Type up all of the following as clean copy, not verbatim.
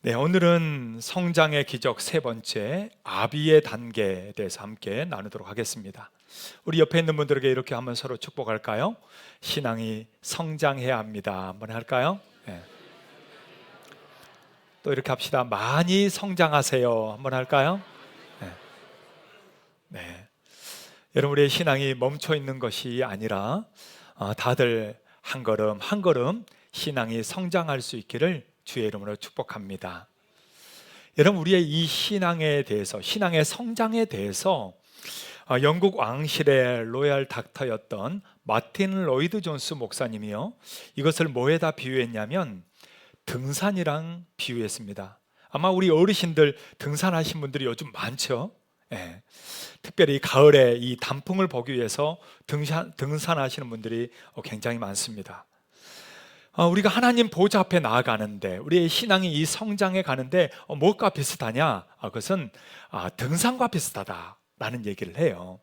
네, 오늘은 성장의 기적 세 번째 아비의 단계에 대해서 함께 나누도록 하겠습니다. 우리 옆에 있는 분들에게 이렇게 한번 서로 축복할까요? 신앙이 성장해야 합니다. 한번 할까요? 네. 또 이렇게 합시다. 많이 성장하세요. 한번 할까요? 네. 네. 여러분, 우리의 신앙이 멈춰 있는 것이 아니라 다들 한 걸음 한 걸음 신앙이 성장할 수 있기를 주의 이름으로 축복합니다. 여러분, 우리의 이 신앙에 대해서, 신앙의 성장에 대해서 영국 왕실의 로얄 닥터였던 마틴 로이드 존스 목사님이요, 이것을 뭐에다 비유했냐면 등산이랑 비유했습니다. 아마 우리 어르신들 등산하신 분들이 요즘 많죠. 예. 특별히 가을에 이 단풍을 보기 위해서 등산하시는 분들이 굉장히 많습니다. 우리가 하나님 보좌 앞에 나아가는데, 우리의 신앙이 이 성장해 가는데 뭐가 비슷하냐? 그것은 등산과 비슷하다라는 얘기를 해요.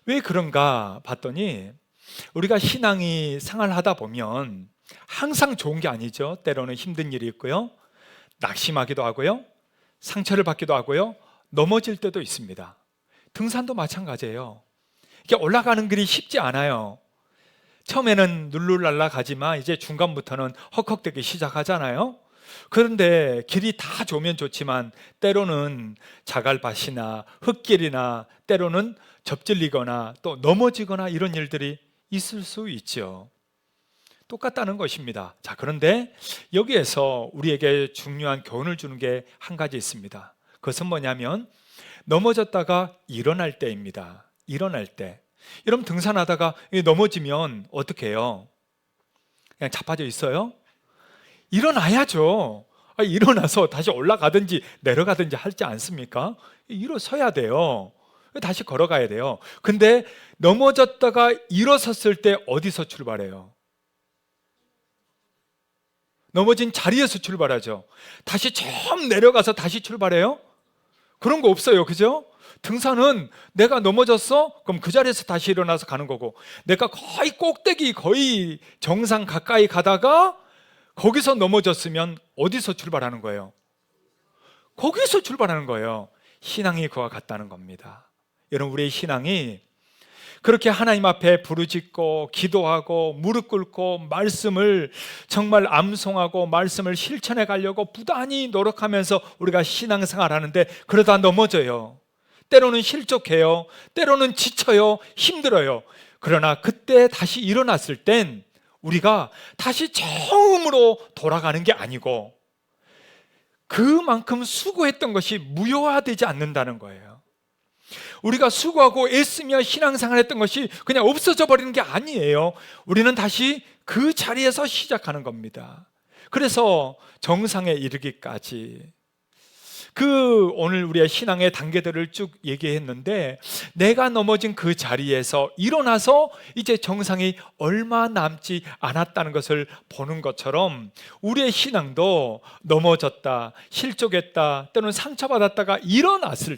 왜 그런가 봤더니, 우리가 신앙이 생활하다 보면 항상 좋은 게 아니죠. 때로는 힘든 일이 있고요, 낙심하기도 하고요, 상처를 받기도 하고요, 넘어질 때도 있습니다. 등산도 마찬가지예요. 이게 올라가는 길이 쉽지 않아요. 처음에는 룰루랄라 가지만 이제 중간부터는 헉헉대기 시작하잖아요. 그런데 길이 다 좋으면 좋지만 때로는 자갈밭이나 흙길이나 때로는 접질리거나 또 넘어지거나 이런 일들이 있을 수 있죠. 똑같다는 것입니다. 자, 그런데 여기에서 우리에게 중요한 교훈을 주는 게 한 가지 있습니다. 그것은 뭐냐면 넘어졌다가 일어날 때입니다. 일어날 때. 여러분, 등산하다가 넘어지면 어떻게 해요? 그냥 자빠져 있어요? 일어나야죠. 일어나서 다시 올라가든지 내려가든지 하지 않습니까? 일어서야 돼요. 다시 걸어가야 돼요. 근데 넘어졌다가 일어섰을 때 어디서 출발해요? 넘어진 자리에서 출발하죠. 다시 좀 내려가서 다시 출발해요? 그런 거 없어요. 그죠? 등산은 내가 넘어졌어? 그럼 그 자리에서 다시 일어나서 가는 거고, 내가 거의 꼭대기, 거의 정상 가까이 가다가 거기서 넘어졌으면 어디서 출발하는 거예요? 거기서 출발하는 거예요. 신앙이 그와 같다는 겁니다. 여러분, 우리의 신앙이 그렇게 하나님 앞에 부르짖고 기도하고 무릎 꿇고 말씀을 정말 암송하고 말씀을 실천해 가려고 부단히 노력하면서 우리가 신앙생활 하는데, 그러다 넘어져요. 때로는 실족해요. 때로는 지쳐요. 힘들어요. 그러나 그때 다시 일어났을 땐 우리가 다시 처음으로 돌아가는 게 아니고 그만큼 수고했던 것이 무효화되지 않는다는 거예요. 우리가 수고하고 애쓰며 신앙생활했던 것이 그냥 없어져 버리는 게 아니에요. 우리는 다시 그 자리에서 시작하는 겁니다. 그래서 정상에 이르기까지 오늘 우리의 신앙의 단계들을 쭉 얘기했는데, 내가 넘어진 그 자리에서 일어나서 이제 정상이 얼마 남지 않았다는 것을 보는 것처럼 우리의 신앙도 넘어졌다, 실족했다, 또는 상처받았다가 일어났을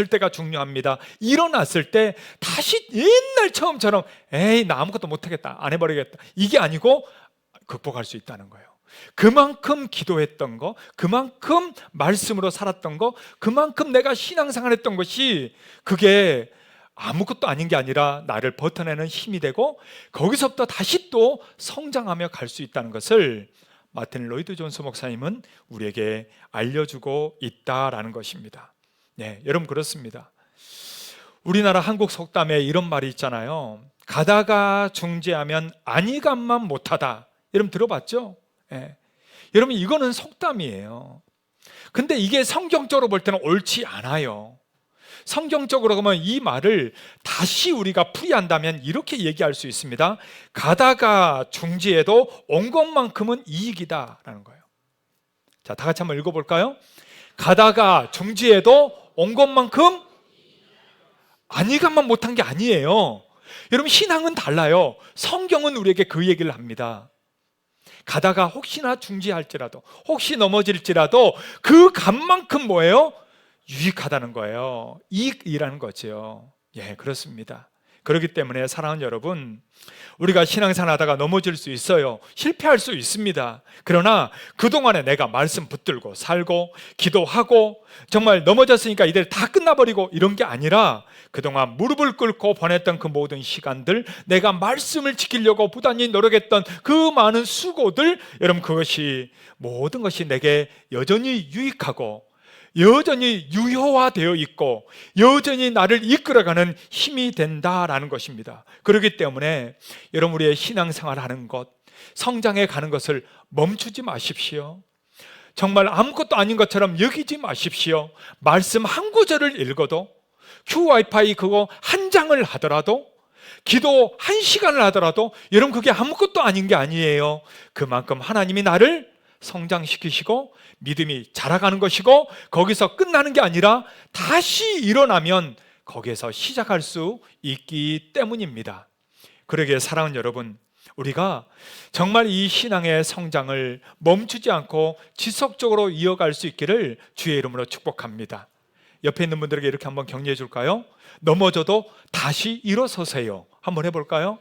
때가 중요합니다. 일어났을 때 다시 옛날 처음처럼 에이, 나 아무것도 못하겠다, 안 해버리겠다, 이게 아니고 극복할 수 있다는 거예요. 그만큼 기도했던 거, 그만큼 말씀으로 살았던 거, 그만큼 내가 신앙생활했던 것이 그게 아무것도 아닌 게 아니라 나를 버텨내는 힘이 되고, 거기서부터 다시 또 성장하며 갈 수 있다는 것을 마틴 로이드 존스 목사님은 우리에게 알려주고 있다라는 것입니다. 네, 여러분, 그렇습니다. 우리나라 한국 속담에 이런 말이 있잖아요. 가다가 중지하면 안이감만 못하다. 여러분 들어봤죠? 예. 여러분, 이거는 속담이에요. 근데 이게 성경적으로 볼 때는 옳지 않아요. 성경적으로 보면 이 말을 다시 우리가 풀이한다면 이렇게 얘기할 수 있습니다. 가다가 중지해도 온 것만큼은 이익이다 라는 거예요. 자, 다 같이 한번 읽어볼까요? 가다가 중지해도 온 것만큼 안일감만 못한 게 아니에요. 여러분, 신앙은 달라요. 성경은 우리에게 그 얘기를 합니다. 가다가 혹시나 중지할지라도, 혹시 넘어질지라도 그 값만큼 뭐예요? 유익하다는 거예요. 이익이라는 거죠. 예, 그렇습니다. 그렇기 때문에 사랑하는 여러분, 우리가 신앙생활 하다가 넘어질 수 있어요. 실패할 수 있습니다. 그러나 그동안에 내가 말씀 붙들고 살고 기도하고 정말 넘어졌으니까 이들 다 끝나버리고 이런 게 아니라 그동안 무릎을 꿇고 보냈던 그 모든 시간들, 내가 말씀을 지키려고 부단히 노력했던 그 많은 수고들, 여러분 그것이 모든 것이 내게 여전히 유익하고 여전히 유효화되어 있고 여전히 나를 이끌어가는 힘이 된다라는 것입니다. 그렇기 때문에 여러분 우리의 신앙생활 하는 것, 성장해 가는 것을 멈추지 마십시오. 정말 아무것도 아닌 것처럼 여기지 마십시오. 말씀 한 구절을 읽어도, QWiFi 그거 한 장을 하더라도, 기도 한 시간을 하더라도 여러분 그게 아무것도 아닌 게 아니에요. 그만큼 하나님이 나를 성장시키시고 믿음이 자라가는 것이고, 거기서 끝나는 게 아니라 다시 일어나면 거기에서 시작할 수 있기 때문입니다. 그러기에 사랑하는 여러분, 우리가 정말 이 신앙의 성장을 멈추지 않고 지속적으로 이어갈 수 있기를 주의 이름으로 축복합니다. 옆에 있는 분들에게 이렇게 한번 격려해 줄까요? 넘어져도 다시 일어서세요. 한번 해볼까요?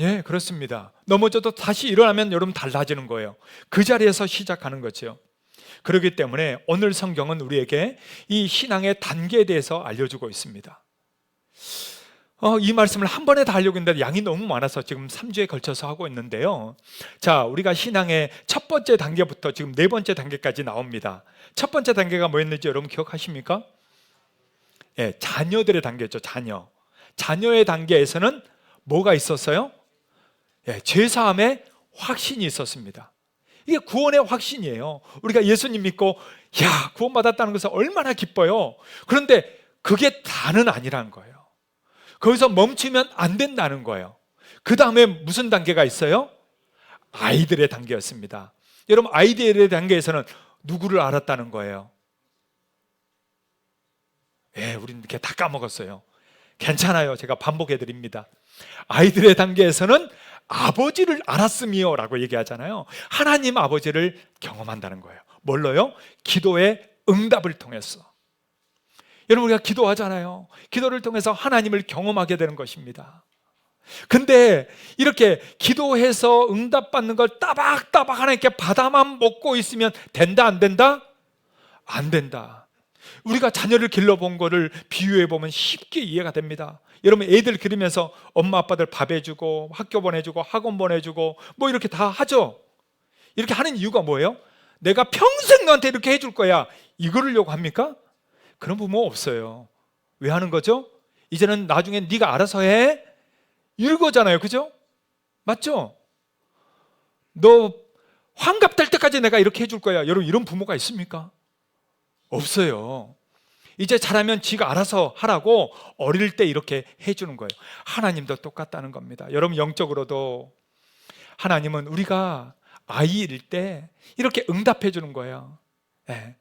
예, 그렇습니다. 넘어져도 다시 일어나면 여러분 달라지는 거예요. 그 자리에서 시작하는 거죠. 그렇기 때문에 오늘 성경은 우리에게 이 신앙의 단계에 대해서 알려주고 있습니다. 이 말씀을 한 번에 다 하려고 했는데 양이 너무 많아서 지금 3주에 걸쳐서 하고 있는데요. 자, 우리가 신앙의 첫 번째 단계부터 지금 네 번째 단계까지 나옵니다. 첫 번째 단계가 뭐였는지 여러분 기억하십니까? 예, 자녀들의 단계였죠. 자녀의 단계에서는 뭐가 있었어요? 예, 죄사함의 확신이 있었습니다. 이게 구원의 확신이에요. 우리가 예수님 믿고 구원받았다는 것은 얼마나 기뻐요. 그런데 그게 다는 아니라는 거예요. 거기서 멈추면 안 된다는 거예요. 그 다음에 무슨 단계가 있어요? 아이들의 단계였습니다. 여러분 아이들의 단계에서는 누구를 알았다는 거예요? 예, 우리는 이렇게 다 까먹었어요. 괜찮아요. 제가 반복해 드립니다. 아이들의 단계에서는 아버지를 알았음이요 라고 얘기하잖아요. 하나님 아버지를 경험한다는 거예요. 뭘로요? 기도의 응답을 통해서. 여러분 우리가 기도하잖아요. 기도를 통해서 하나님을 경험하게 되는 것입니다. 근데 이렇게 기도해서 응답받는 걸 따박따박 하나님께 받아만 먹고 있으면 된다 안 된다? 안 된다. 우리가 자녀를 길러본 거를 비유해 보면 쉽게 이해가 됩니다. 여러분 애들 기르면서 엄마 아빠들 밥 해주고 학교 보내주고 학원 보내주고 뭐 이렇게 다 하죠. 이렇게 하는 이유가 뭐예요? 내가 평생 너한테 이렇게 해줄 거야, 이거를려고 합니까? 그런 부모 없어요. 왜 하는 거죠? 이제는 나중에 네가 알아서 해, 이거잖아요. 그죠? 맞죠? 너 환갑 될 때까지 내가 이렇게 해줄 거야. 여러분 이런 부모가 있습니까? 없어요. 이제 자라면 지가 알아서 하라고 어릴 때 이렇게 해주는 거예요. 하나님도 똑같다는 겁니다. 여러분 영적으로도 하나님은 우리가 아이일 때 이렇게 응답해 주는 거예요. 네.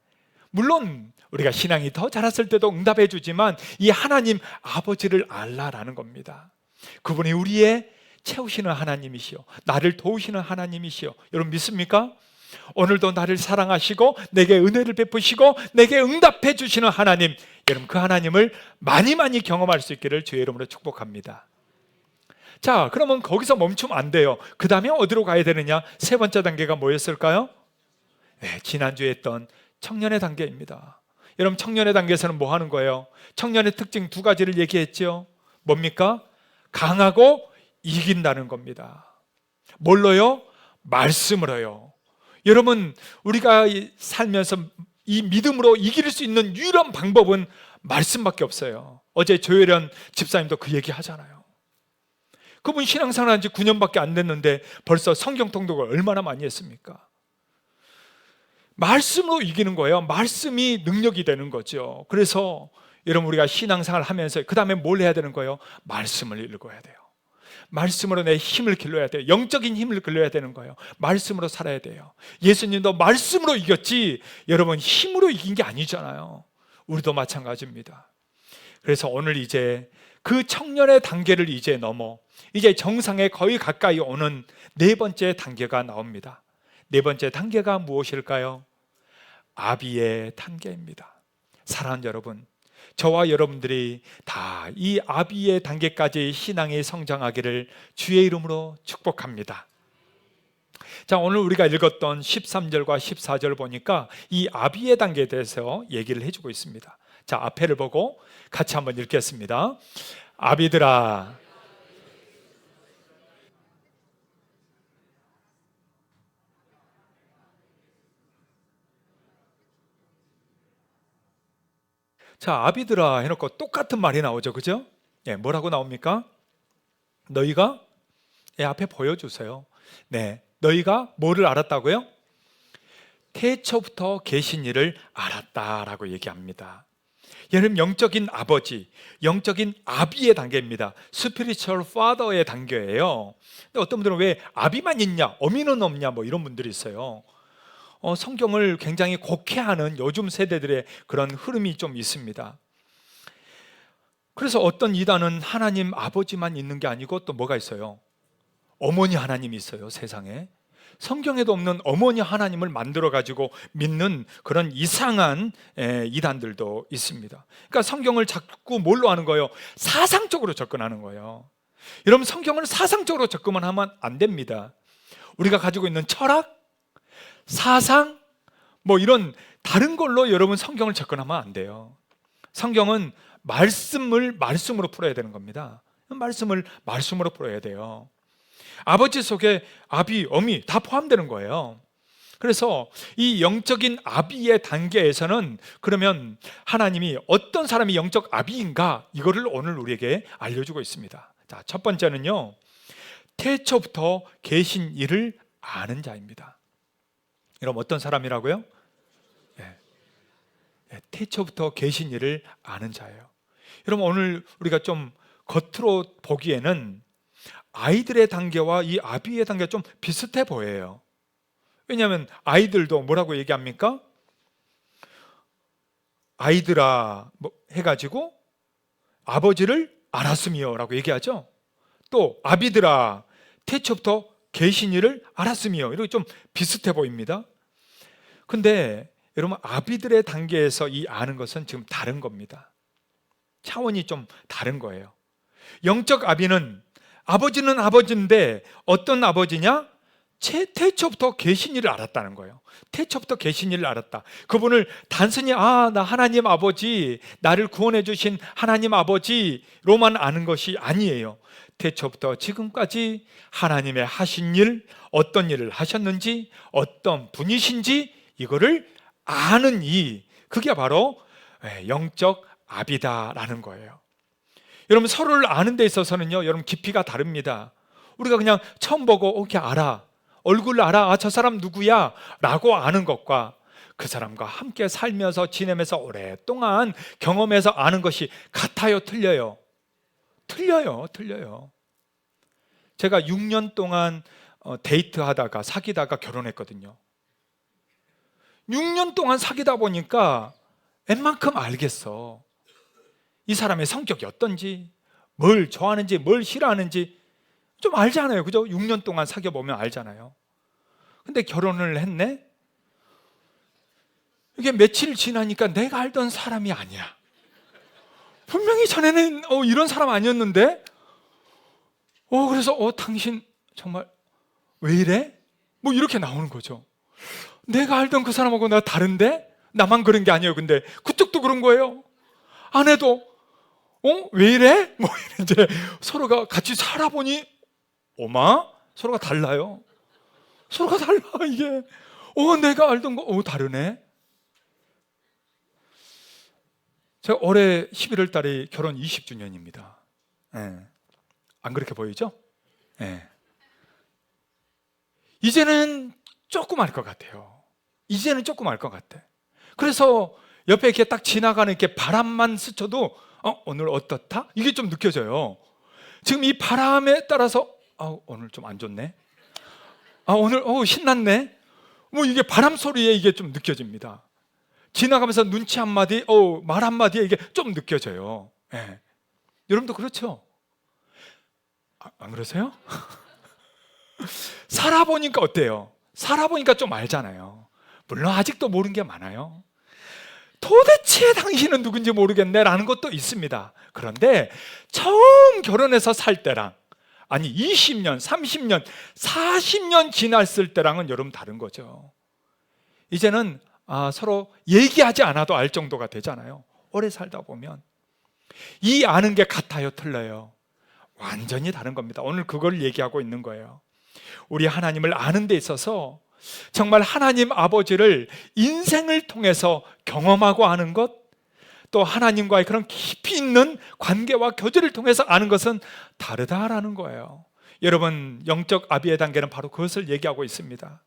물론 우리가 신앙이 더 자랐을 때도 응답해 주지만 이 하나님 아버지를 알라라는 겁니다. 그분이 우리의 채우시는 하나님이시요, 나를 도우시는 하나님이시요. 여러분 믿습니까? 오늘도 나를 사랑하시고 내게 은혜를 베푸시고 내게 응답해 주시는 하나님, 여러분 그 하나님을 많이 경험할 수 있기를 주의 이름으로 축복합니다. 자, 그러면 거기서 멈추면 안 돼요. 그 다음에 어디로 가야 되느냐? 세 번째 단계가 뭐였을까요? 네, 지난주에 했던 청년의 단계입니다. 여러분 청년의 단계에서는 뭐 하는 거예요? 청년의 특징 두 가지를 얘기했죠. 뭡니까? 강하고 이긴다는 겁니다. 뭘로요? 말씀으로요. 여러분 우리가 살면서 이 믿음으로 이길 수 있는 유일한 방법은 말씀밖에 없어요. 어제 조혜련 집사님도 그 얘기 하잖아요. 그분 신앙생활 한 지 9년밖에 안 됐는데 벌써 성경 통독을 얼마나 많이 했습니까? 말씀으로 이기는 거예요. 말씀이 능력이 되는 거죠. 그래서 여러분 우리가 신앙생활 하면서 그 다음에 뭘 해야 되는 거예요? 말씀을 읽어야 돼요. 말씀으로 내 힘을 길러야 돼요. 영적인 힘을 길러야 되는 거예요. 말씀으로 살아야 돼요. 예수님도 말씀으로 이겼지 여러분 힘으로 이긴 게 아니잖아요. 우리도 마찬가지입니다. 그래서 오늘 이제 그 청년의 단계를 이제 넘어 이제 정상에 거의 가까이 오는 네 번째 단계가 나옵니다. 네 번째 단계가 무엇일까요? 아비의 단계입니다. 사랑하는 여러분, 저와 여러분들이 다 이 아비의 단계까지 신앙이 성장하기를 주의 이름으로 축복합니다. 자, 오늘 우리가 읽었던 13절과 14절 보니까 이 아비의 단계에 대해서 얘기를 해주고 있습니다. 자, 앞에를 보고 같이 한번 읽겠습니다. 아비들아, 자, 아비들아 해놓고 똑같은 말이 나오죠, 그죠? 예, 뭐라고 나옵니까? 너희가, 예, 앞에 보여주세요. 네, 너희가 뭐를 알았다고요? 태초부터 계신 이를 알았다라고 얘기합니다. 여러분, 영적인 아버지, 영적인 아비의 단계입니다. Spiritual Father의 단계예요. 근데 어떤 분들은 왜 아비만 있냐, 어미는 없냐, 뭐 이런 분들이 있어요. 성경을 굉장히 곡해하는 요즘 세대들의 그런 흐름이 좀 있습니다. 그래서 어떤 이단은 하나님 아버지만 있는 게 아니고 또 뭐가 있어요? 어머니 하나님이 있어요, 세상에. 성경에도 없는 어머니 하나님을 만들어 가지고 믿는 그런 이상한 이단들도 있습니다. 그러니까 성경을 자꾸 뭘로 하는 거예요? 사상적으로 접근하는 거예요. 여러분, 성경을 사상적으로 접근만 하면 안 됩니다. 우리가 가지고 있는 철학, 사상, 뭐 이런 다른 걸로 여러분 성경을 접근하면 안 돼요. 성경은 말씀을 말씀으로 풀어야 되는 겁니다. 말씀을 말씀으로 풀어야 돼요. 아버지 속에 아비, 어미 다 포함되는 거예요. 그래서 이 영적인 아비의 단계에서는 그러면 하나님이 어떤 사람이 영적 아비인가, 이거를 오늘 우리에게 알려주고 있습니다. 자, 첫 번째는요, 태초부터 계신 이를 아는 자입니다. 여러분, 어떤 사람이라고요? 태초부터 계신 이를 아는 자예요. 여러분, 오늘 우리가 좀 겉으로 보기에는 아이들의 단계와 이 아비의 단계가 좀 비슷해 보여요. 왜냐하면 아이들도 뭐라고 얘기합니까? 아이들아 뭐 해가지고 아버지를 알았으며 라고 얘기하죠. 또 아비들아 태초부터 계신 이를 알았으며, 이렇게 좀 비슷해 보입니다. 근데 여러분, 아비들의 단계에서 이 아는 것은 지금 다른 겁니다. 차원이 좀 다른 거예요. 영적 아비는, 아버지는 아버지인데 어떤 아버지냐? 태초부터 계신 이를 알았다는 거예요. 태초부터 계신 이를 알았다. 그분을 단순히 나 하나님 아버지, 나를 구원해 주신 하나님 아버지로만 아는 것이 아니에요. 태초부터 지금까지 하나님의 하신 일, 어떤 일을 하셨는지, 어떤 분이신지 이거를 아는 그게 바로 영적 아비다라는 거예요. 여러분, 서로를 아는 데 있어서는요, 여러분 깊이가 다릅니다. 우리가 그냥 처음 보고 이렇게 알아, 얼굴 알아, 저 사람 누구야 라고 아는 것과 그 사람과 함께 살면서 지내면서 오랫동안 경험해서 아는 것이 같아요, 틀려요? 틀려요. 제가 6년 동안 데이트하다가 사귀다가 결혼했거든요. 6년 동안 사귀다 보니까 웬만큼 알겠어. 이 사람의 성격이 어떤지, 뭘 좋아하는지, 뭘 싫어하는지 좀 알잖아요, 그죠? 6년 동안 사귀어 보면 알잖아요. 근데 결혼을 했네? 이게 며칠 지나니까 내가 알던 사람이 아니야. 분명히 전에는 이런 사람 아니었는데, 그래서 당신 정말 왜 이래? 뭐 이렇게 나오는 거죠. 내가 알던 그 사람하고 내가 다른데? 나만 그런 게 아니에요. 근데 그쪽도 그런 거예요. 아내도 왜 이래? 뭐 이제 서로가 같이 살아보니 서로가 달라요. 서로가 달라. 이게 내가 알던 거 다르네. 제가 올해 11월 달에 결혼 20주년입니다. 안 그렇게 보이죠? 이제는 조금 알 것 같아요. 이제는 조금 알 것 같아. 그래서 옆에 이렇게 딱 지나가는 이렇게 바람만 스쳐도 오늘 어떻다? 이게 좀 느껴져요. 지금 이 바람에 따라서 오늘 좀 안 좋네. 오늘 신났네. 뭐 이게 바람 소리에 이게 좀 느껴집니다. 지나가면서 눈치 한마디, 말 한마디에 이게 좀 느껴져요. 여러분도 그렇죠? 안 그러세요? 살아보니까 어때요? 살아보니까 좀 알잖아요. 물론 아직도 모르는 게 많아요. 도대체 당신은 누군지 모르겠네라는 것도 있습니다. 그런데 처음 결혼해서 살 때랑, 아니 20년, 30년, 40년 지났을 때랑은 여러분 다른 거죠. 이제는 서로 얘기하지 않아도 알 정도가 되잖아요. 오래 살다 보면 이 아는 게 같아요, 틀려요? 완전히 다른 겁니다. 오늘 그걸 얘기하고 있는 거예요. 우리 하나님을 아는 데 있어서 정말 하나님 아버지를 인생을 통해서 경험하고 아는 것, 또 하나님과의 그런 깊이 있는 관계와 교제를 통해서 아는 것은 다르다라는 거예요. 여러분, 영적 아비의 단계는 바로 그것을 얘기하고 있습니다.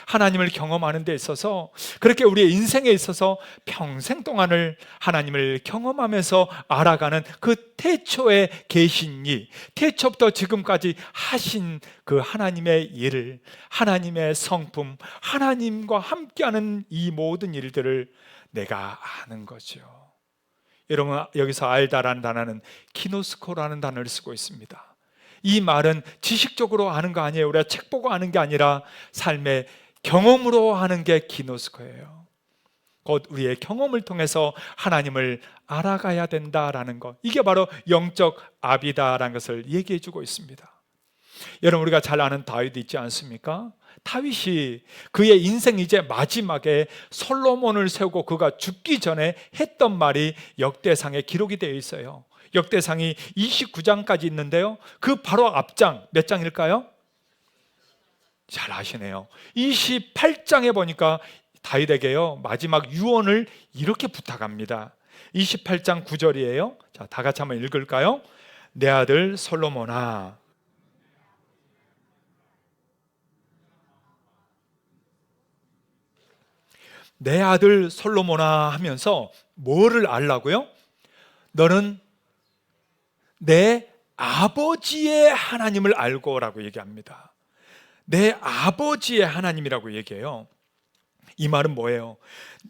하나님을 경험하는 데 있어서, 그렇게 우리의 인생에 있어서 평생 동안을 하나님을 경험하면서 알아가는 그 태초에 계신 이, 태초부터 지금까지 하신 그 하나님의 일을, 하나님의 성품, 하나님과 함께하는 이 모든 일들을 내가 아는 거죠. 여러분, 여기서 알다라는 단어는 키노스코라는 단어를 쓰고 있습니다. 이 말은 지식적으로 아는 거 아니에요. 우리가 책 보고 아는 게 아니라 삶의 경험으로 하는 게 기노스코예요. 곧 우리의 경험을 통해서 하나님을 알아가야 된다라는 것, 이게 바로 영적 아비다라는 것을 얘기해 주고 있습니다. 여러분, 우리가 잘 아는 다윗 있지 않습니까? 다윗이 그의 인생 이제 마지막에 솔로몬을 세우고 그가 죽기 전에 했던 말이 역대상에 기록이 되어 있어요. 역대상이 29장까지 있는데요, 그 바로 앞장 몇 장일까요? 잘 아시네요. 28장에 보니까 다윗에게요, 마지막 유언을 이렇게 부탁합니다. 28장 9절이에요. 자, 다 같이 한번 읽을까요? 내 아들 솔로몬아, 내 아들 솔로몬아 하면서 뭐를 알라고요? 너는 내 아버지의 하나님을 알고라고 얘기합니다. 내 아버지의 하나님이라고 얘기해요. 이 말은 뭐예요?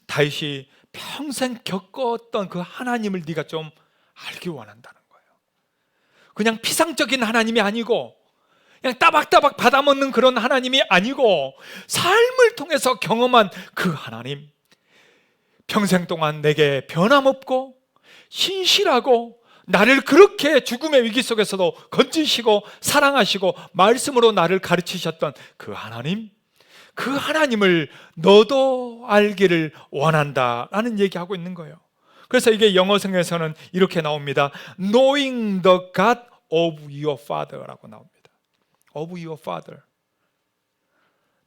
다윗이 평생 겪었던 그 하나님을 네가 좀 알기 원한다는 거예요. 그냥 피상적인 하나님이 아니고, 그냥 따박따박 받아먹는 그런 하나님이 아니고, 삶을 통해서 경험한 그 하나님, 평생 동안 내게 변함없고 신실하고 나를 그렇게 죽음의 위기 속에서도 건지시고 사랑하시고 말씀으로 나를 가르치셨던 그 하나님, 그 하나님을 너도 알기를 원한다라는 얘기하고 있는 거예요. 그래서 이게 영어성에서는 이렇게 나옵니다. Knowing the God of your father라고 나옵니다. Of your father.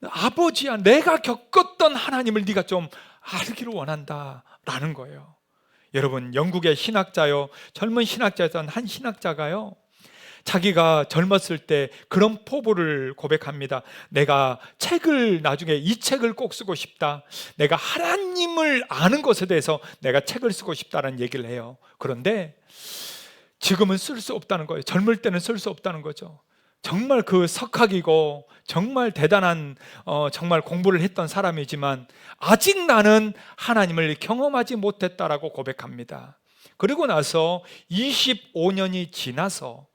아버지야, 내가 겪었던 하나님을 네가 좀 알기를 원한다라는 거예요. 여러분, 영국의 신학자요, 젊은 신학자였던 한 신학자가요, 자기가 젊었을 때 그런 포부를 고백합니다. 내가 책을, 나중에 이 책을 꼭 쓰고 싶다, 내가 하나님을 아는 것에 대해서 내가 책을 쓰고 싶다는 얘기를 해요. 그런데 지금은 쓸 수 없다는 거예요. 젊을 때는 쓸 수 없다는 거죠. 정말 그 석학이고 정말 대단한 정말 공부를 했던 사람이지만 아직 나는 하나님을 경험하지 못했다라고 고백합니다. 그리고 나서 25년이 지나서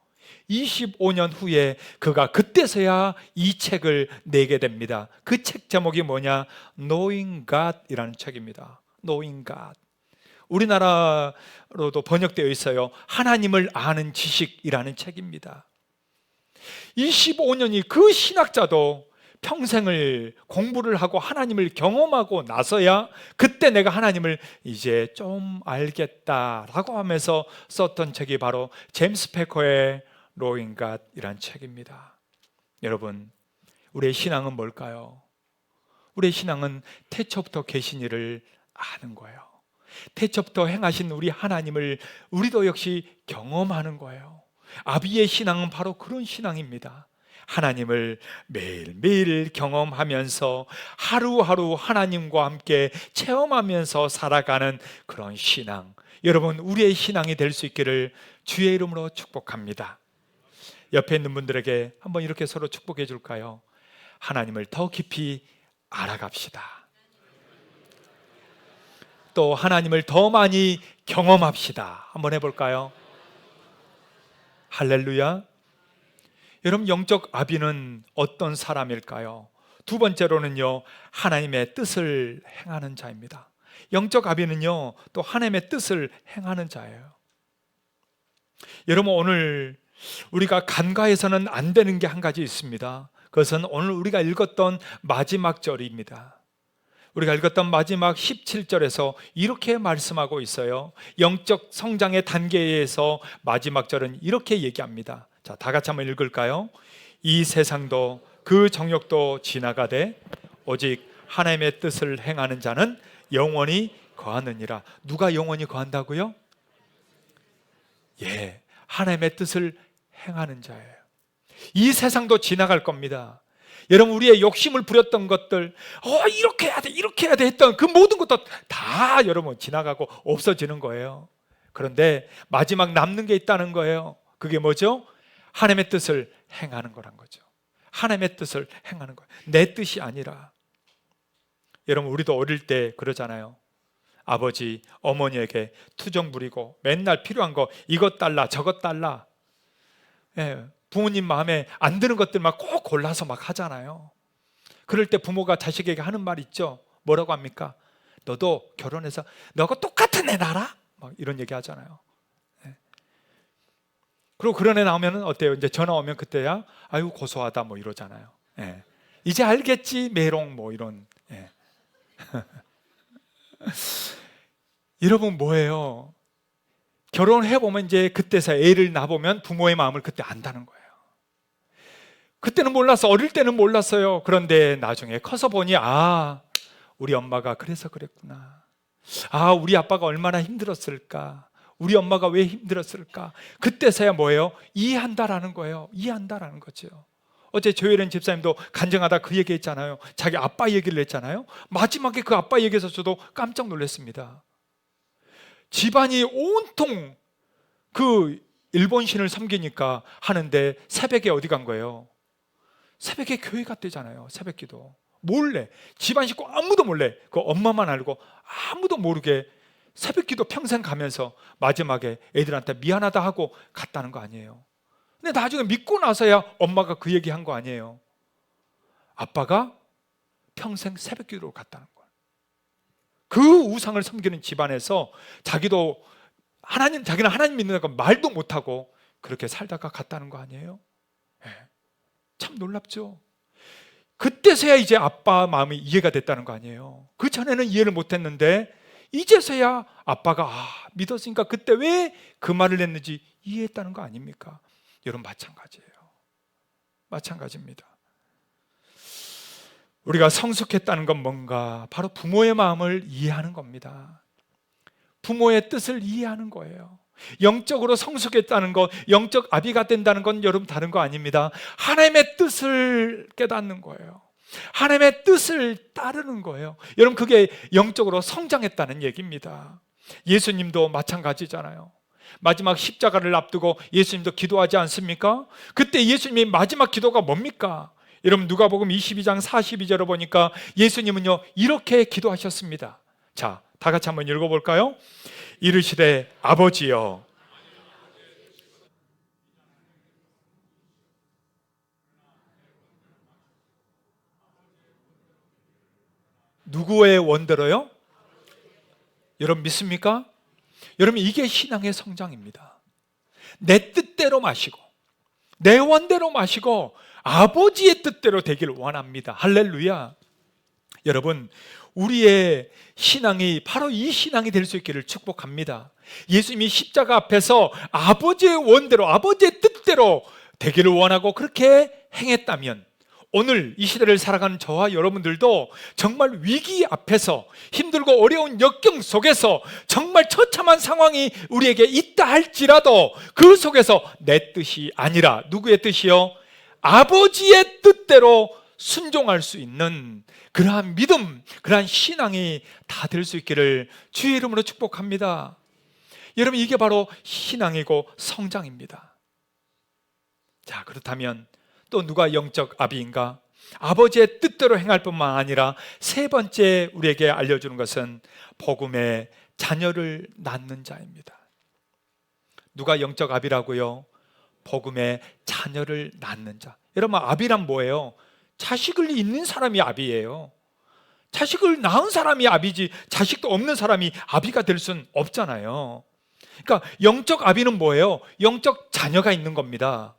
25년 후에 그가 그때서야 이 책을 내게 됩니다. 그 책 제목이 뭐냐? Knowing God 이라는 책입니다. Knowing God. 우리나라로도 번역되어 있어요. 하나님을 아는 지식이라는 책입니다. 25년이 그 신학자도 평생을 공부를 하고 하나님을 경험하고 나서야 그때 내가 하나님을 이제 좀 알겠다라고 하면서 썼던 책이 바로 제임스 패커의 Knowing God이란 책입니다. 여러분, 우리의 신앙은 뭘까요? 우리의 신앙은 태초부터 계신 이를 아는 거예요. 태초부터 행하신 우리 하나님을 우리도 역시 경험하는 거예요. 아비의 신앙은 바로 그런 신앙입니다. 하나님을 매일매일 경험하면서 하루하루 하나님과 함께 체험하면서 살아가는 그런 신앙, 여러분, 우리의 신앙이 될 수 있기를 주의 이름으로 축복합니다. 옆에 있는 분들에게 한번 이렇게 서로 축복해 줄까요? 하나님을 더 깊이 알아갑시다. 또 하나님을 더 많이 경험합시다. 한번 해볼까요? 할렐루야. 여러분, 영적 아비는 어떤 사람일까요? 두 번째로는요, 하나님의 뜻을 행하는 자입니다. 영적 아비는요, 또 하나님의 뜻을 행하는 자예요. 여러분, 오늘 우리가 간과해서는 안 되는 게 한 가지 있습니다. 그것은 오늘 우리가 읽었던 마지막 절입니다. 우리가 읽었던 마지막 17절에서 이렇게 말씀하고 있어요. 영적 성장의 단계에서 마지막 절은 이렇게 얘기합니다. 자, 다 같이 한번 읽을까요? 이 세상도 그 정욕도 지나가되 오직 하나님의 뜻을 행하는 자는 영원히 거하느니라. 누가 영원히 거한다고요? 예, 하나님의 뜻을 행하는 자예요. 이 세상도 지나갈 겁니다. 여러분, 우리의 욕심을 부렸던 것들, 이렇게 해야 돼, 이렇게 해야 돼 했던 그 모든 것도 다 여러분 지나가고 없어지는 거예요. 그런데 마지막 남는 게 있다는 거예요. 그게 뭐죠? 하나님의 뜻을 행하는 거란 거죠. 하나님의 뜻을 행하는 거예요. 내 뜻이 아니라. 여러분, 우리도 어릴 때 그러잖아요. 아버지, 어머니에게 투정 부리고 맨날 필요한 거 이것 달라 저것 달라. 예, 부모님 마음에 안 드는 것들만 꼭 골라서 막 하잖아요. 그럴 때 부모가 자식에게 하는 말 있죠. 뭐라고 합니까? 너도 결혼해서 너하고 똑같은 애 낳아라? 막 이런 얘기 하잖아요. 예. 그리고 그런 애 나오면 어때요? 이제 전화 오면 그때야 아유 고소하다 뭐 이러잖아요. 예. 이제 알겠지 메롱 뭐 이런. 예. 여러분, 뭐예요? 결혼해보면 이제 그때서 애를 낳아보면 부모의 마음을 그때 안다는 거예요. 그때는 몰랐어. 어릴 때는 몰랐어요. 그런데 나중에 커서 보니 우리 엄마가 그래서 그랬구나. 우리 아빠가 얼마나 힘들었을까. 우리 엄마가 왜 힘들었을까. 그때서야 뭐예요? 이해한다라는 거예요. 이해한다라는 거죠. 어제 조혜련 집사님도 간증하다 그 얘기 했잖아요. 자기 아빠 얘기를 했잖아요. 마지막에 그 아빠 얘기에서 저도 깜짝 놀랐습니다. 집안이 온통 그 일본 신을 섬기니까 하는데 새벽에 어디 간 거예요? 새벽에 교회 갔대잖아요. 새벽기도 몰래, 집안 식구 아무도 몰래, 그 엄마만 알고 아무도 모르게 새벽기도 평생 가면서 마지막에 애들한테 미안하다 하고 갔다는 거 아니에요. 근데 나중에 믿고 나서야 엄마가 그 얘기한 거 아니에요. 아빠가 평생 새벽기도로 갔다는 거예요. 그 우상을 섬기는 집안에서 자기는 하나님 믿는다고 말도 못하고 그렇게 살다가 갔다는 거 아니에요? 네. 참 놀랍죠. 그때서야 이제 아빠 마음이 이해가 됐다는 거 아니에요. 그 전에는 이해를 못했는데 이제서야 아빠가 믿었으니까 그때 왜 그 말을 했는지 이해했다는 거 아닙니까? 여러분, 마찬가지예요. 마찬가지입니다. 우리가 성숙했다는 건 뭔가? 바로 부모의 마음을 이해하는 겁니다. 부모의 뜻을 이해하는 거예요. 영적으로 성숙했다는 것, 영적 아비가 된다는 건 여러분 다른 거 아닙니다. 하나님의 뜻을 깨닫는 거예요. 하나님의 뜻을 따르는 거예요. 여러분, 그게 영적으로 성장했다는 얘기입니다. 예수님도 마찬가지잖아요. 마지막 십자가를 앞두고 예수님도 기도하지 않습니까? 그때 예수님의 마지막 기도가 뭡니까? 여러분, 누가복음 22장 42절을 보니까 예수님은요 이렇게 기도하셨습니다. 자, 다 같이 한번 읽어볼까요? 이르시되 아버지여, 누구의 원대로요? 여러분 믿습니까? 여러분, 이게 신앙의 성장입니다. 내 뜻대로 마시고 내 원대로 마시고 아버지의 뜻대로 되기를 원합니다. 할렐루야. 여러분, 우리의 신앙이 바로 이 신앙이 될 수 있기를 축복합니다. 예수님이 십자가 앞에서 아버지의 원대로, 아버지의 뜻대로 되기를 원하고 그렇게 행했다면 오늘 이 시대를 살아가는 저와 여러분들도 정말 위기 앞에서, 힘들고 어려운 역경 속에서 정말 처참한 상황이 우리에게 있다 할지라도 그 속에서 내 뜻이 아니라 누구의 뜻이요? 아버지의 뜻대로 순종할 수 있는 그러한 믿음, 그러한 신앙이 다 될 수 있기를 주의 이름으로 축복합니다. 여러분, 이게 바로 신앙이고 성장입니다. 자, 그렇다면 또 누가 영적 아비인가? 아버지의 뜻대로 행할 뿐만 아니라 세 번째 우리에게 알려주는 것은 복음의 자녀를 낳는 자입니다. 누가 영적 아비라고요? 복음의 자녀를 낳는 자. 여러분, 아비란 뭐예요? 자식을 있는 사람이 아비예요. 자식을 낳은 사람이 아비지 자식도 없는 사람이 아비가 될 수는 없잖아요. 그러니까 영적 아비는 뭐예요? 영적 자녀가 있는 겁니다.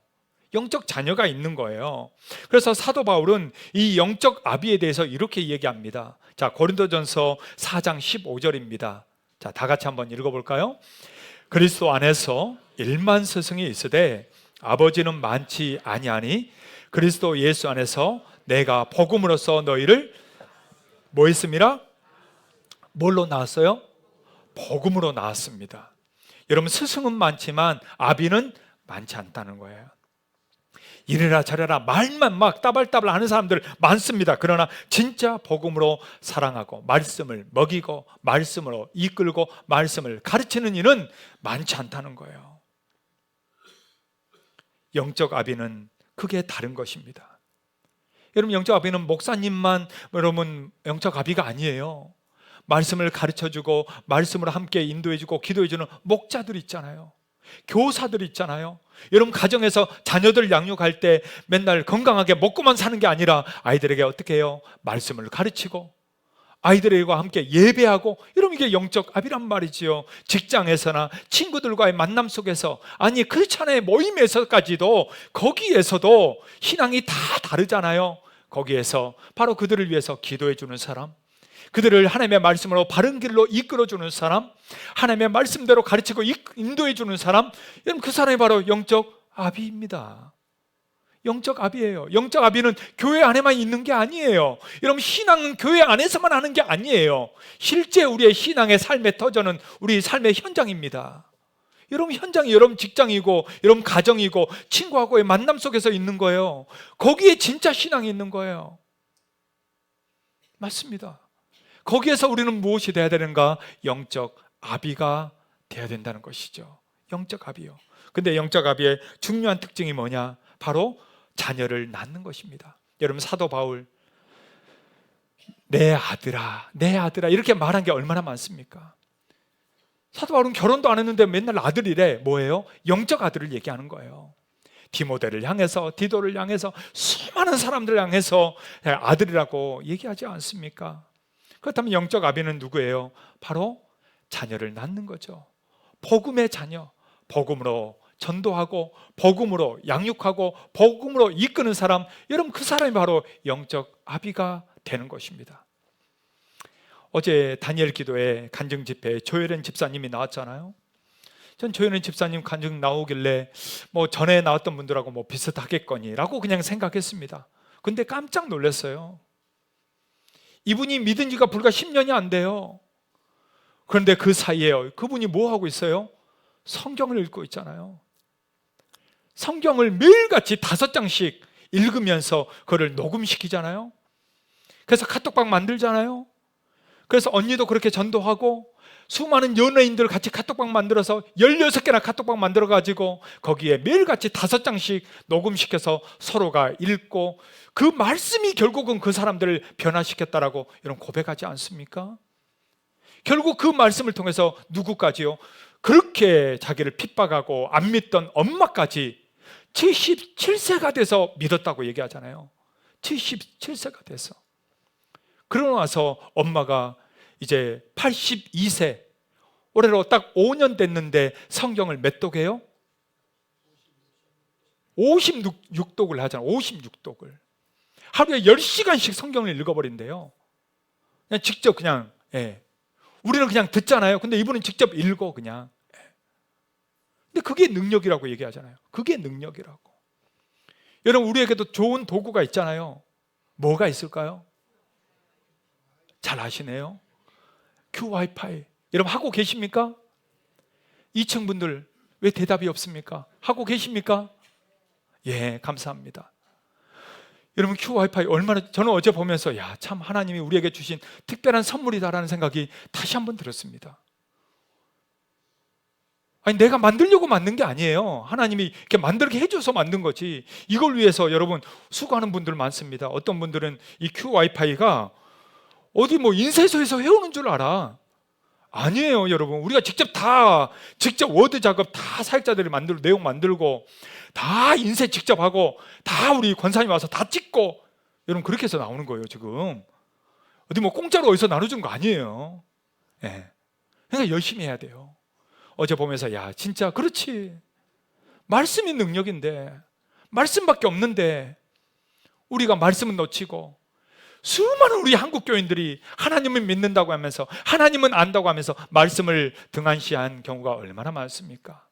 영적 자녀가 있는 거예요. 그래서 사도 바울은 이 영적 아비에 대해서 이렇게 얘기합니다. 자, 고린도전서 4장 15절입니다. 자, 다 같이 한번 읽어볼까요? 그리스도 안에서 1만 스승이 있으되 아버지는 많지 아니하니 그리스도 예수 안에서 내가 복음으로써 너희를 뭐 했습니다? 뭘로 낳았어요? 복음으로 낳았습니다. 여러분, 스승은 많지만 아비는 많지 않다는 거예요. 이래라 저래라 말만 막 따발따발 하는 사람들 많습니다. 그러나 진짜 복음으로 사랑하고 말씀을 먹이고 말씀으로 이끌고 말씀을 가르치는 이는 많지 않다는 거예요. 영적 아비는 그게 다른 것입니다. 여러분, 영적 아비는 목사님만 여러분 영적 아비가 아니에요. 말씀을 가르쳐주고 말씀으로 함께 인도해주고 기도해주는 목자들 있잖아요. 교사들 있잖아요. 여러분, 가정에서 자녀들 양육할 때 맨날 건강하게 먹고만 사는 게 아니라 아이들에게 어떻게 해요? 말씀을 가르치고 아이들과 함께 예배하고, 여러분 이게 영적 아비란 말이지요. 직장에서나 친구들과의 만남 속에서, 아니 크리스찬의 모임에서까지도, 거기에서도 신앙이 다 다르잖아요. 거기에서 바로 그들을 위해서 기도해 주는 사람, 그들을 하나님의 말씀으로 바른 길로 이끌어주는 사람, 하나님의 말씀대로 가르치고 인도해 주는 사람, 여러분 그 사람이 바로 영적 아비입니다. 영적 아비예요. 영적 아비는 교회 안에만 있는 게 아니에요. 여러분, 신앙은 교회 안에서만 하는 게 아니에요. 실제 우리의 신앙의 삶의 터전은 우리 삶의 현장입니다. 여러분, 현장이 여러분 직장이고 여러분 가정이고 친구하고의 만남 속에서 있는 거예요. 거기에 진짜 신앙이 있는 거예요. 맞습니다. 거기에서 우리는 무엇이 돼야 되는가? 영적 아비가 돼야 된다는 것이죠. 영적 아비요. 근데 영적 아비의 중요한 특징이 뭐냐? 바로 자녀를 낳는 것입니다. 여러분, 사도 바울 내 아들아 내 아들아 이렇게 말한 게 얼마나 많습니까? 사도 바울은 결혼도 안 했는데 맨날 아들이래. 뭐예요? 영적 아들을 얘기하는 거예요. 디모데를 향해서, 디도를 향해서, 수많은 사람들을 향해서 아들이라고 얘기하지 않습니까? 그렇다면 영적 아비는 누구예요? 바로 자녀를 낳는 거죠. 복음의 자녀, 복음으로 전도하고 복음으로 양육하고 복음으로 이끄는 사람, 여러분 그 사람이 바로 영적 아비가 되는 것입니다. 어제 다니엘 기도회 간증 집회에 조혜련 집사님이 나왔잖아요. 전 조혜련 집사님 간증 나오길래 뭐 전에 나왔던 분들하고 뭐 비슷하겠거니라고 그냥 생각했습니다. 근데 깜짝 놀랐어요. 이분이 믿은 지가 불과 10년이 안 돼요. 그런데 그 사이에 그분이 뭐 하고 있어요? 성경을 읽고 있잖아요. 성경을 매일같이 5장씩 읽으면서 그걸 녹음시키잖아요. 그래서 카톡방 만들잖아요. 그래서 언니도 그렇게 전도하고 수많은 연예인들 같이 카톡방 만들어서 16개나 카톡방 만들어가지고 거기에 매일같이 5장씩 녹음시켜서 서로가 읽고, 그 말씀이 결국은 그 사람들을 변화시켰다라고 이런 고백하지 않습니까? 결국 그 말씀을 통해서 누구까지요? 그렇게 자기를 핍박하고 안 믿던 엄마까지 77세가 돼서 믿었다고 얘기하잖아요. 77세가 돼서. 그러고 나서 엄마가 이제 82세, 올해로 딱 5년 됐는데 성경을 몇 독해요? 56독을 하잖아요. 56독을. 하루에 10시간씩 성경을 읽어버린대요. 그냥 직접 그냥, 우리는 그냥 듣잖아요. 근데 이분은 직접 읽어 그냥. 근데 그게 능력이라고 얘기하잖아요. 그게 능력이라고. 여러분, 우리에게도 좋은 도구가 있잖아요. 뭐가 있을까요? 잘 아시네요. 큐 와이파이. 여러분 하고 계십니까? 2층 분들 왜 대답이 없습니까? 하고 계십니까? 예, 감사합니다. 여러분, 큐 와이파이 얼마나, 저는 어제 보면서 야, 참 하나님이 우리에게 주신 특별한 선물이다라는 생각이 다시 한번 들었습니다. 아니, 내가 만들려고 만든 게 아니에요. 하나님이 이렇게 만들게 해줘서 만든 거지. 이걸 위해서 여러분 수고하는 분들 많습니다. 어떤 분들은 이 큐 와이파이가 어디 뭐 인쇄소에서 해오는 줄 알아. 아니에요, 여러분. 우리가 직접 워드 작업 다 사역자들이 만들고 내용 만들고 다 인쇄 직접 하고 다 우리 권사님 와서 다 찍고, 여러분 그렇게 해서 나오는 거예요 지금. 어디 뭐 공짜로 어디서 나눠준 거 아니에요. 예. 그러니까 열심히 해야 돼요. 어제 보면서 야 진짜 그렇지, 말씀이 능력인데 말씀밖에 없는데 우리가 말씀은 놓치고 수많은 우리 한국 교인들이 하나님을 믿는다고 하면서 하나님은 안다고 하면서 말씀을 등한시한 경우가 얼마나 많습니까?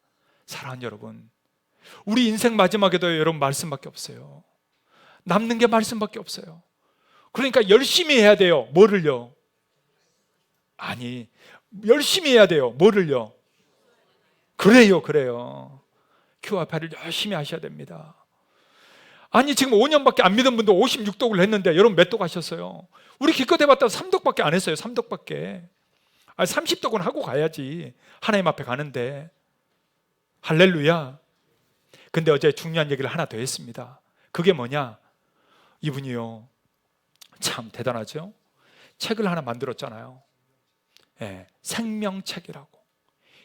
사랑하는 여러분, 우리 인생 마지막에도 여러분 말씀밖에 없어요. 남는 게 말씀밖에 없어요. 그러니까 열심히 해야 돼요. 뭐를요? 아니, 열심히 해야 돼요. 뭐를요? 그래요. QR파를 열심히 하셔야 됩니다. 아니 지금 5년밖에 안 믿은 분도 56독을 했는데 여러분 몇 독 하셨어요? 우리 기껏 해봤다 3독밖에 안 했어요. 3독밖에. 30독은 하고 가야지 하나님 앞에 가는데. 할렐루야. 근데 어제 중요한 얘기를 하나 더 했습니다. 그게 뭐냐? 이분이요 참 대단하죠? 책을 하나 만들었잖아요. 예, 생명책이라고.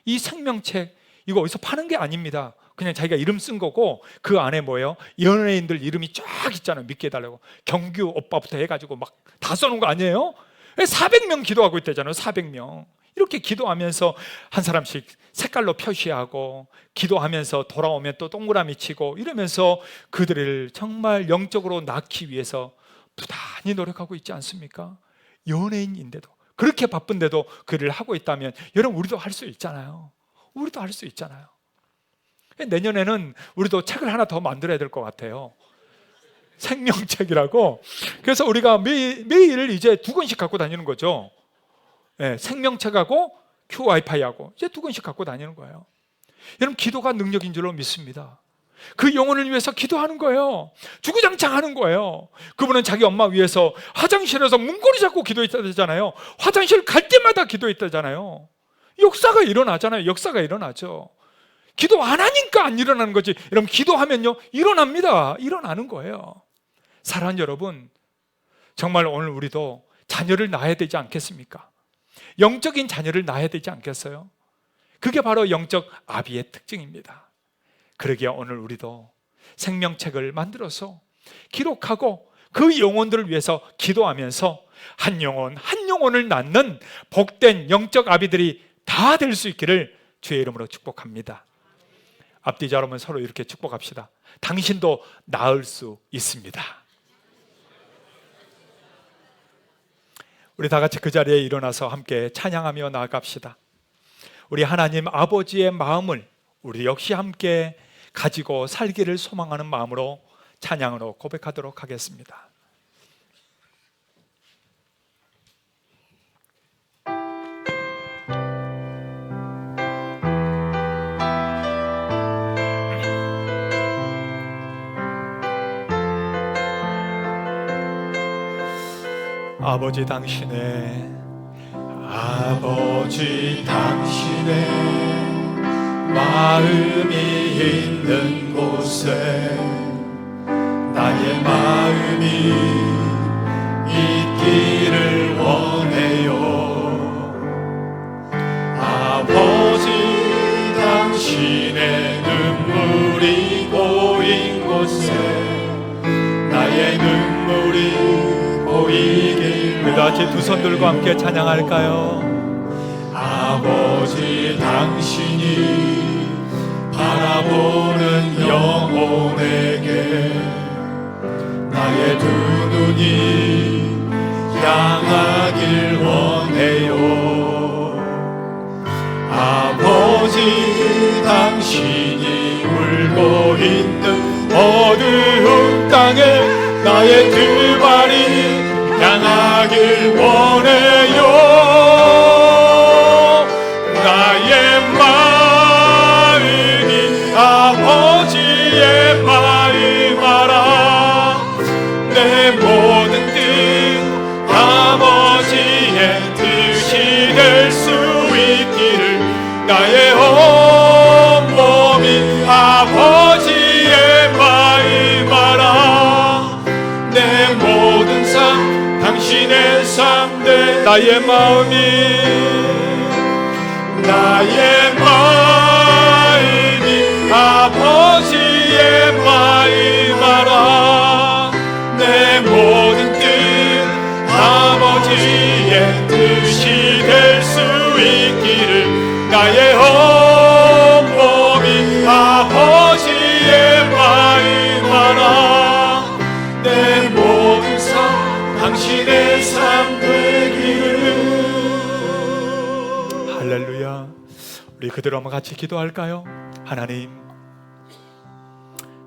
이 생명책 이거 어디서 파는 게 아닙니다. 그냥 자기가 이름 쓴 거고 그 안에 뭐예요? 연예인들 이름이 쫙 있잖아요. 믿게 해달라고. 경규 오빠부터 해가지고 막 다 써놓은 거 아니에요? 400명 기도하고 있다잖아요. 400명. 이렇게 기도하면서 한 사람씩 색깔로 표시하고 기도하면서 돌아오면 또 동그라미 치고 이러면서 그들을 정말 영적으로 낳기 위해서 부단히 노력하고 있지 않습니까? 연예인인데도 그렇게 바쁜데도 그를 하고 있다면 여러분 우리도 할 수 있잖아요. 우리도 할 수 있잖아요. 내년에는 우리도 책을 하나 더 만들어야 될 것 같아요. 생명책이라고. 그래서 우리가 매일 이제 2권씩 갖고 다니는 거죠. 네, 생명책하고 QWiFi하고 이제 2권씩 갖고 다니는 거예요. 여러분 기도가 능력인 줄로 믿습니다. 그 영혼을 위해서 기도하는 거예요. 주구장창 하는 거예요. 그분은 자기 엄마 위해서 화장실에서 문고리 잡고 기도했다잖아요. 화장실 갈 때마다 기도했다잖아요. 역사가 일어나잖아요. 역사가 일어나죠. 기도 안 하니까 안 일어나는 거지. 여러분 기도하면요 일어납니다. 일어나는 거예요. 사랑하는 여러분, 정말 오늘 우리도 자녀를 낳아야 되지 않겠습니까? 영적인 자녀를 낳아야 되지 않겠어요? 그게 바로 영적 아비의 특징입니다. 그러기에 오늘 우리도 생명책을 만들어서 기록하고 그 영혼들을 위해서 기도하면서 한 영혼 한 영혼을 낳는 복된 영적 아비들이 다 될 수 있기를 주의 이름으로 축복합니다. 앞뒤 자로면 서로 이렇게 축복합시다. 당신도 낳을 수 있습니다. 우리 다 같이 그 자리에 일어나서 함께 찬양하며 나아갑시다. 우리 하나님 아버지의 마음을 우리 역시 함께 가지고 살기를 소망하는 마음으로 찬양으로 고백하도록 하겠습니다. 아버지 당신의 마음이 있는 곳에 나의 마음이 있기를 원해요. 아버지 당신의 눈물이 고인 곳에 나의 눈물이 보이길. 우리 같이 두 손 들고 함께 찬양할까요? 아버지 당신이 바라보는 영혼에게 나의 두 눈이 향하길 원해요. 아버지 당신이 울고 있는 어두운 땅에 나의 두 발이 향하길 원해요. 나의 마음이 아버지의 마음 알아. 내 모든 뜻 아버지의 뜻이 될 수 있기를. 나의 온몸이 아버지의 마음 알아. 내 모든 삶 당신의 삶 대 나의 마음이 아버지의 마음 알아. 내 모든 뜻 아버지 뜻이 될 수 있기를 나의 온몸이 아버지의 마음하라. 내 모든 삶 당신의 삶 되기를. 할렐루야. 우리 그대로 한번 같이 기도할까요? 하나님,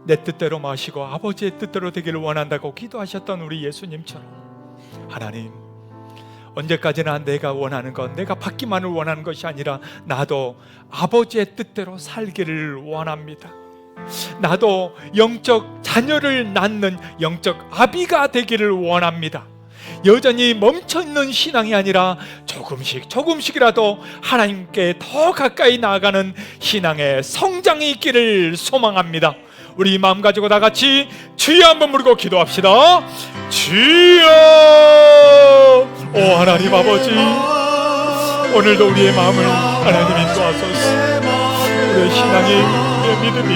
내 뜻대로 마시고 아버지의 뜻대로 되기를 원한다고 기도하셨던 우리 예수님처럼, 하나님, 언제까지나 내가 원하는 것, 내가 받기만을 원하는 것이 아니라 나도 아버지의 뜻대로 살기를 원합니다. 나도 영적 자녀를 낳는 영적 아비가 되기를 원합니다. 여전히 멈춰있는 신앙이 아니라 조금씩이라도 하나님께 더 가까이 나아가는 신앙의 성장이 있기를 소망합니다. 우리 마음 가지고 다 같이 주여 한번 부르고 기도합시다. 주여. 오 하나님 아버지, 오늘도 우리의 마음을 하나님 인도하소서. 우리의 신앙이, 우리의 믿음이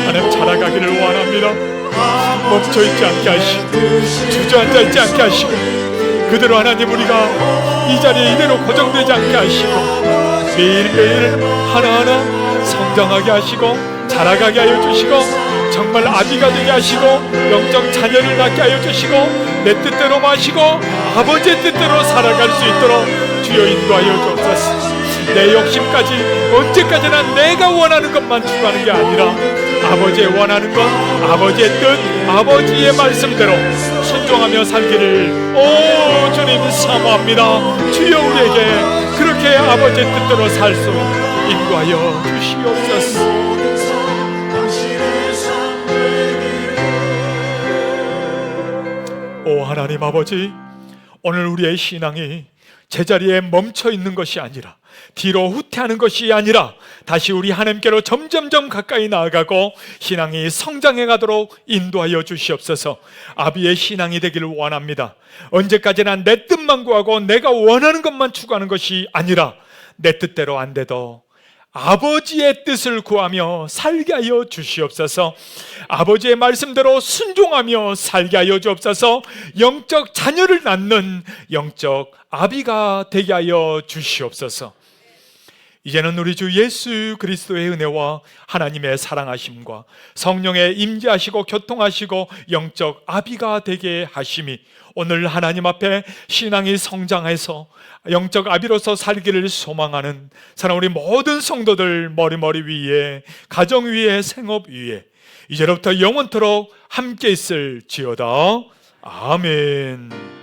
하나님 자라가기를 원합니다. 멈춰있지 않게 하시고 주저앉아 있지 않게 하시고 그대로 하나님 우리가 이 자리에 이대로 고정되지 않게 하시고 매일매일 하나하나 성장하게 하시고 자라가게 하여 주시고 정말 아비가 되게 하시고 영적 자녀를 낳게 하여 주시고 내 뜻대로 마시고 아버지의 뜻대로 살아갈 수 있도록 주여 인도하여 주옵소서. 내 욕심까지 언제까지나 내가 원하는 것만 추구하는 게 아니라 아버지의 원하는 것, 아버지의 뜻, 아버지의 말씀대로 순종하며 살기를 오 주님 사모합니다. 주여 우리에게 그렇게 아버지의 뜻대로 살 수 인도하여 주시옵소서. 오 하나님 아버지, 오늘 우리의 신앙이 제자리에 멈춰 있는 것이 아니라 뒤로 후퇴하는 것이 아니라 다시 우리 하나님께로 점점점 가까이 나아가고 신앙이 성장해 가도록 인도하여 주시옵소서. 아비의 신앙이 되기를 원합니다. 언제까지나 내 뜻만 구하고 내가 원하는 것만 추구하는 것이 아니라 내 뜻대로 안 돼도 아버지의 뜻을 구하며 살게 하여 주시옵소서. 아버지의 말씀대로 순종하며 살게 하여 주옵소서. 영적 자녀를 낳는 영적 아비가 되게 하여 주시옵소서. 이제는 우리 주 예수 그리스도의 은혜와 하나님의 사랑하심과 성령의 임재하시고 교통하시고 영적 아비가 되게 하심이 오늘 하나님 앞에 신앙이 성장해서 영적 아비로서 살기를 소망하는 사랑 우리 모든 성도들 머리 위에, 가정 위에, 생업 위에 이제로부터 영원토록 함께 있을지어다. 아멘.